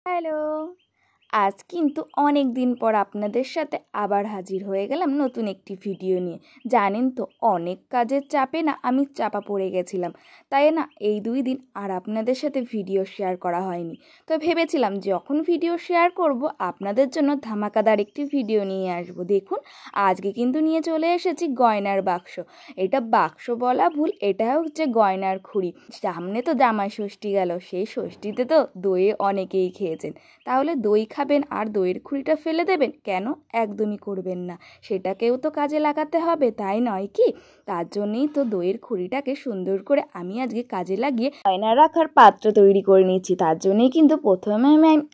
Hello! আজ কিন্তু অনেক দিন পর আপনাদের সাথে আবার হাজির হয়ে গেলাম নতুন একটি ভিডিও নিয়ে। জানেন তো অনেক কাজের চাপে না আমি চাপা পড়ে গেছিলাম। তাই না এই 2 দিন আর আপনাদের সাথে ভিডিও শেয়ার করা হয়নি। তো ভেবেছিলাম যখন ভিডিও শেয়ার করব আপনাদের জন্য ধামাকাদার একটি ভিডিও নিয়ে আসব। দেখুন আজকে কিন্তু নিয়ে চলে এসেছি গয়নার বাক্স। এটা বাক্স বলা ভুল, এটা হচ্ছে গয়নার খুঁড়ি। সামনে তো জামাই ষষ্ঠী গেল, সেই ষষ্ঠীতে তো দই অনেকেই খেয়েছেন। তাহলে দই খাবেন আর দইয়ের খুঁড়িটা ফেলে দেবেন কেন? একদমই করবেন না। সেটাকেও তো কাজে লাগাতে হবে, তাই নয় কি? তার জন্যই তো দইয়ের খুঁড়িটাকে সুন্দর করে আমি আজকে কাজে লাগিয়ে গয়না রাখার পাত্র তৈরি করে নিয়েছি। তার জন্যই কিন্তু প্রথমে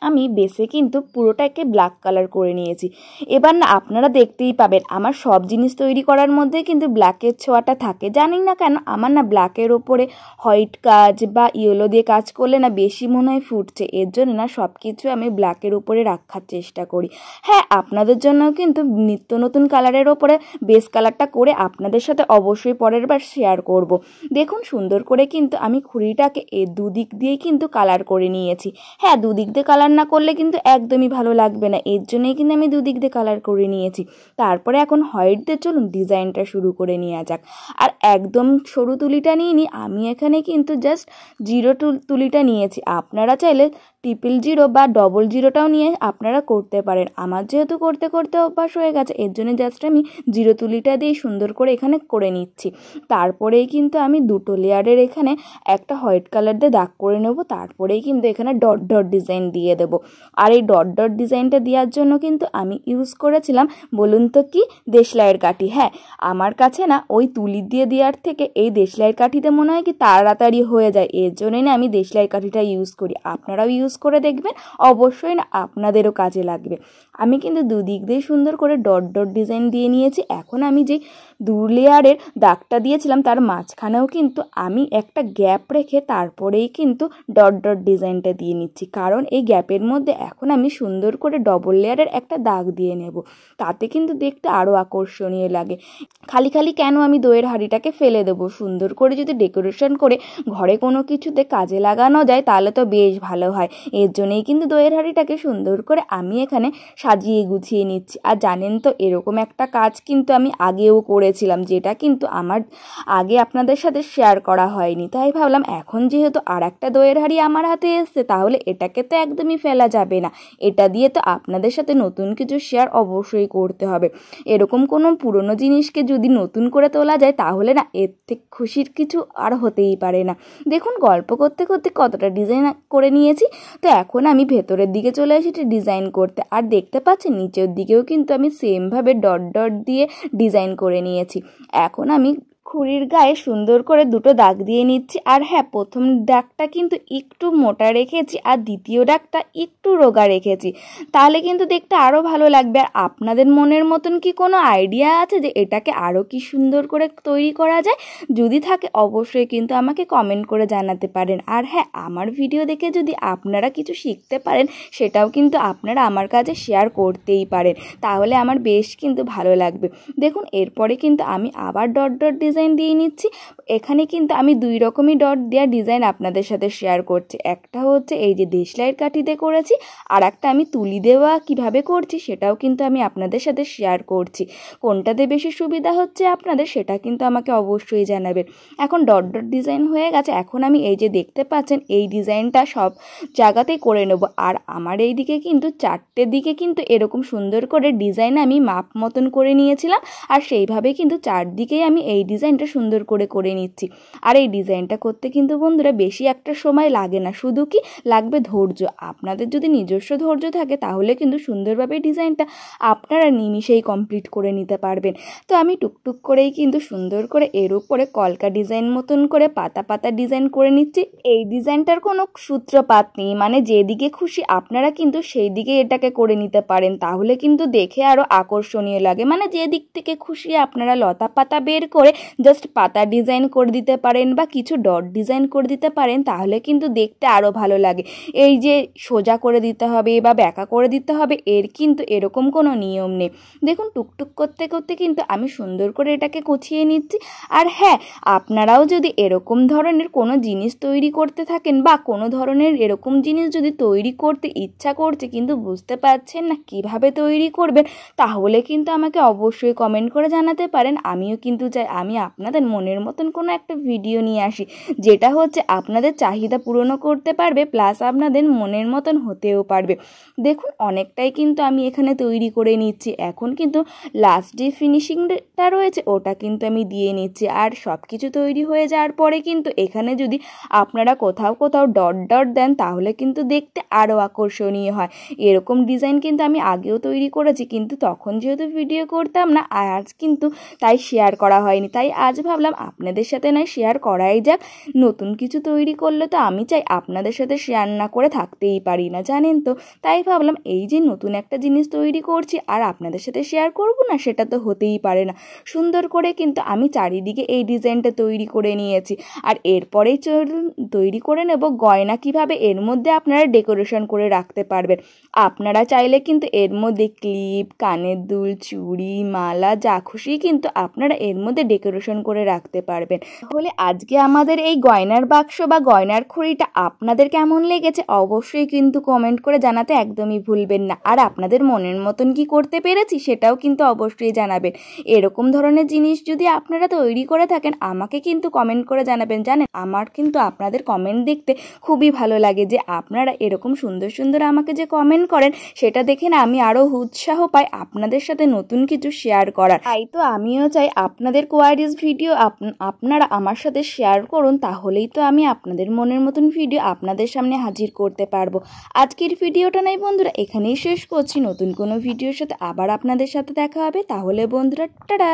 আমি বেসে কিন্তু পুরোটাকে ব্ল্যাক কালার করে নিয়েছি। এবার না আপনারা দেখতেই পাবেন আমার সব জিনিস তৈরি করার মধ্যে কিন্তু ব্ল্যাকের ছোঁয়াটা থাকে। জানি না কেন আমার না ব্ল্যাকের ওপরে হোয়াইট কাজ বা ইয়েলো দিয়ে কাজ করলে না বেশি মনে হয় ফুটছে। এর জন্য না সব কিছু আমি ব্ল্যাকের উপরে রাখার চেষ্টা করি। হ্যাঁ, আপনাদের জন্য কিন্তু নিত্য নতুন কালারের ওপরে বেস কালারটা করে আপনাদের সাথে অবশ্যই পরের বার শেয়ার করব। দেখুন সুন্দর করে কিন্তু আমি খুঁড়িটাকে দুদিক দিয়েই কিন্তু কালার করে নিয়েছি। হ্যাঁ, দুদিক দিয়ে কালার না করলে কিন্তু একদমই ভালো লাগবে না, এর জন্যই কিন্তু আমি দুদিক দিয়ে কালার করে নিয়েছি। তারপরে এখন হোয়াইট দিয়ে চলুন ডিজাইনটা শুরু করে নেওয়া যাক। আর একদম সরু তুলিটা নিইনি, আমি এখানে কিন্তু জাস্ট জিরো তুলিটা নিয়েছি। আপনারা চাইলে 000 বা 000টাও নিয়ে আপনারা করতে পারেন। আমার যেহেতু করতে করতে অভ্যাস হয়ে গেছে, এর জন্য জাস্ট আমি জিরো তুলিটা দিয়ে সুন্দর করে এখানে করে নিচ্ছি। তারপরেই কিন্তু আমি দুটো লেয়ারের এখানে একটা হোয়াইট কালার দিয়ে দাগ করে নেব। তারপরেই কিন্তু এখানে ডট ডট ডিজাইন দিয়ে দেব। আর এই ডট ডট ডিজাইনটা দেওয়ার জন্য কিন্তু আমি ইউজ করেছিলাম, বলুন তো কি, দেশলাইয়ের কাঠি। হ্যাঁ, আমার কাছে না ওই তুলি দিয়ে দেওয়ার থেকে এই দেশলাইয়ের কাঠিতে মনে হয় কি তাড়াতাড়ি হয়ে যায়, এর জন্যই না আমি দেশলাইয়ের কাঠিটা ইউজ করি। আপনারাও ইউজ করে দেখবেন, অবশ্যই না আপনাদেরও কাজে লাগবে। আমি কিন্তু দুদিক দিয়ে সুন্দর করে ডট ডট ডিজাইন দিয়ে নিয়েছি। এখন আমি যে 2 লেয়ারের দাগটা দিয়েছিলাম তার মাঝখানেও কিন্তু আমি একটা গ্যাপ রেখে তারপরেই কিন্তু ডট ডট ডিজাইনটা দিয়ে নিচ্ছি, কারণ এই গ্যাপের মধ্যে এখন আমি সুন্দর করে ডবল লেয়ারের একটা দাগ দিয়ে নেব। তাতে কিন্তু দেখতে আরও আকর্ষণীয় লাগে। খালি খালি কেন আমি দইয়ের হাঁড়িটাকে ফেলে দেবো? সুন্দর করে যদি ডেকোরেশন করে ঘরে কোনো কিছুতে কাজে লাগানো যায় তাহলে তো বেশ ভালো হয়। এর জন্যই কিন্তু দইয়ের হাঁড়িটাকে সুন্দর করে আমি এখানে সাজিয়ে গুছিয়ে নিচ্ছি। আর জানেন তো এরকম একটা কাজ কিন্তু আমি আগেও করেছিলাম, যেটা কিন্তু আমার আগে আপনাদের সাথে শেয়ার করা হয়নি। তাই ভাবলাম এখন যেহেতু আর একটা দইয়ের হাঁড়ি আমার হাতে এসছে, তাহলে এটাকে তো একদমই ফেলা যাবে না। এটা দিয়ে তো আপনাদের সাথে নতুন কিছু শেয়ার অবশ্যই করতে হবে। এরকম কোনো পুরনো জিনিসকে যদি নতুন করে তোলা যায় তাহলে না এর থেকে খুশির কিছু আর হতেই পারে না। দেখুন গল্প করতে করতে কতটা ডিজাইন করে নিয়েছি। তো এখন আমি ভেতরের দিকে চলে এসেছি ডিজাইন করতে। আর দেখতে পাচ্ছেন নিচের দিকেও কিন্তু আমি সেমভাবে ডট ডট দিয়ে ডিজাইন করে নিয়েছি। এখন আমি খুঁড়ির গায়ে সুন্দর করে দুটো দাগ দিয়ে নিচ্ছি। আর হ্যাঁ, প্রথম দাগটা কিন্তু একটু মোটা রেখেছি আর দ্বিতীয় দাগটা একটু রোগা রেখেছি, তাহলে কিন্তু দেখতে আরও ভালো লাগবে। আর আপনাদের মনের মতন কি কোনো আইডিয়া আছে যে এটাকে আরও কি সুন্দর করে তৈরি করা যায়? যদি থাকে অবশ্যই কিন্তু আমাকে কমেন্ট করে জানাতে পারেন। আর হ্যাঁ, আমার ভিডিও দেখে যদি আপনারা কিছু শিখতে পারেন সেটাও কিন্তু আপনারা আমার কাছে শেয়ার করতেই পারেন, তাহলে আমার বেশ কিন্তু ভালো লাগবে। দেখুন এরপরে কিন্তু আমি আবার ডট ডট ডিজাইন দিয়ে নিচ্ছি। এখানে কিন্তু আমি 2 রকমই ডট দেওয়া ডিজাইন আপনাদের সাথে শেয়ার করছি। একটা হচ্ছে এই যে দেশলাইয়ের কাঠিতে করেছি, আর একটা আমি তুলি দেওয়া কিভাবে করছি সেটাও কিন্তু আমি আপনাদের সাথে শেয়ার করছি। কোনটাতে বেশি সুবিধা হচ্ছে আপনাদের সেটা কিন্তু আমাকে অবশ্যই জানাবেন। এখন ডট ডট ডিজাইন হয়ে গেছে। এখন আমি এই যে দেখতে পাচ্ছেন এই ডিজাইনটা সব জায়গাতেই করে নেব। আর আমার এই দিকে কিন্তু 4টে দিকে কিন্তু এরকম সুন্দর করে ডিজাইন আমি মাপ মতন করে নিয়েছিলাম, আর সেইভাবে কিন্তু 4 দিকেই আমি এই ডিজাইনটা সুন্দর করে করে নিচ্ছি। আর এই ডিজাইনটা করতে কিন্তু বন্ধুরা বেশি একটা সময় লাগে না, শুধু কি লাগবে ধৈর্য। আপনাদের যদি নিজস্ব ধৈর্য থাকে তাহলে কিন্তু সুন্দরভাবে ডিজাইনটা আপনারা নিমিষেই কমপ্লিট করে নিতে পারবেন। তো আমি টুকটুক করেই কিন্তু সুন্দর করে এর উপরে কলকা ডিজাইন মতন করে পাতা পাতা ডিজাইন করে নিচ্ছি। এই ডিজাইনটার কোনো সূত্রপাত নেই, মানে যেদিকে খুশি আপনারা কিন্তু সেই দিকে এটাকে করে নিতে পারেন, তাহলে কিন্তু দেখে আরও আকর্ষণীয় লাগে। মানে যে দিক থেকে খুশি আপনারা লতা পাতা বের করে জাস্ট পাতা ডিজাইন করে দিতে পারেন বা কিছু ডট ডিজাইন করে দিতে পারেন, তাহলে কিন্তু দেখতে আরও ভালো লাগে। এই যে সোজা করে দিতে হবে বা ব্যাকা করে দিতে হবে, এর কিন্তু এরকম কোনো নিয়ম নেই। দেখুন টুকটুক করতে করতে কিন্তু আমি সুন্দর করে এটাকে গুছিয়ে নিচ্ছি। আর হ্যাঁ, আপনারাও যদি এরকম ধরনের কোনো জিনিস তৈরি করতে থাকেন বা কোনো ধরনের এরকম জিনিস যদি তৈরি করতে ইচ্ছা করছে কিন্তু বুঝতে পারছেন না কিভাবে তৈরি করবেন, তাহলে কিন্তু আমাকে অবশ্যই কমেন্ট করে জানাতে পারেন। আমিও কিন্তু চাই আমি আপনাদের মনের মতন কোনো একটা ভিডিও নিয়ে আসি, যেটা হচ্ছে আপনাদের চাহিদা পূরণও করতে পারবে, প্লাস আপনাদের মনের মতন হতেও পারবে। দেখুন অনেকটাই কিন্তু আমি এখানে তৈরি করে নিচ্ছি। এখন কিন্তু লাস্ট যে ফিনিশিংটা রয়েছে ওটা কিন্তু আমি দিয়ে নিচ্ছি। আর সব কিছু তৈরি হয়ে যাওয়ার পরে কিন্তু এখানে যদি আপনারা কোথাও কোথাও ডট ডট দেন, তাহলে কিন্তু দেখতে আরও আকর্ষণীয় হয়। এরকম ডিজাইন কিন্তু আমি আগেও তৈরি করেছি, কিন্তু তখন যেহেতু ভিডিও করতাম না, আজ কিন্তু তাই শেয়ার করা হয়নি। তাই আজ ভাবলাম আপনাদের সাথে নয় শেয়ার করাই যাক। নতুন কিছু তৈরি করলে তো আমি চাই আপনাদের সাথে শেয়ার না করে থাকতেই পারি না, জানেন তো। তাই ভাবলাম এই যে নতুন একটা জিনিস তৈরি করছি আর আপনাদের সাথে শেয়ার করব না, সেটা তো হতেই পারে না। সুন্দর করে কিন্তু আমি চারিদিকে এই ডিজাইনটা তৈরি করে নিয়েছি। আর এরপরেই তৈরি করে নেব গয়না কিভাবে এর মধ্যে আপনারা ডেকোরেশন করে রাখতে পারবেন। আপনারা চাইলে কিন্তু এর মধ্যে ক্লিপ, কানের দুল, চুড়ি, মালা যা খুশি কিন্তু আপনারা এর মধ্যে ডেকোরেশন করে রাখতে পারবেন। তাহলে আজকে আমাদের এই গয়নার বাক্স বা গয়নার খড়িটা আপনাদের কেমন লেগেছে অবশ্যই কিন্তু কমেন্ট করে জানাতে একদমই ভুলবেন না। আর আপনাদের মনের মতন কি করতে পেরেছি সেটাও কিন্তু অবশ্যই জানাবেন। এরকম ধরনের জিনিস যদি আপনারা তৈরি করে থাকেন আমাকে কিন্তু কমেন্ট করে জানাবেন। জানেন আমার কিন্তু আপনাদের কমেন্ট দেখতে খুবই ভালো লাগে, যে আপনারা এরকম সুন্দর সুন্দর আমাকে যে কমেন্ট করেন সেটা দেখে না আমি আরও উৎসাহ পাই আপনাদের সাথে নতুন কিছু শেয়ার করার। তাই তো আমিও চাই আপনাদের কোয়ারিজ ভিডিও আপনারা আমার সাথে শেয়ার করুন, তাহলেই তো আমি আপনাদের মনের মতন ভিডিও আপনাদের সামনে হাজির করতে পারবো। আজকের ভিডিওটা নাই বন্ধুরা এখানেই শেষ করছি। নতুন কোনো ভিডিওর সাথে আবার আপনাদের সাথে দেখা হবে। তাহলে বন্ধুরা টাটা।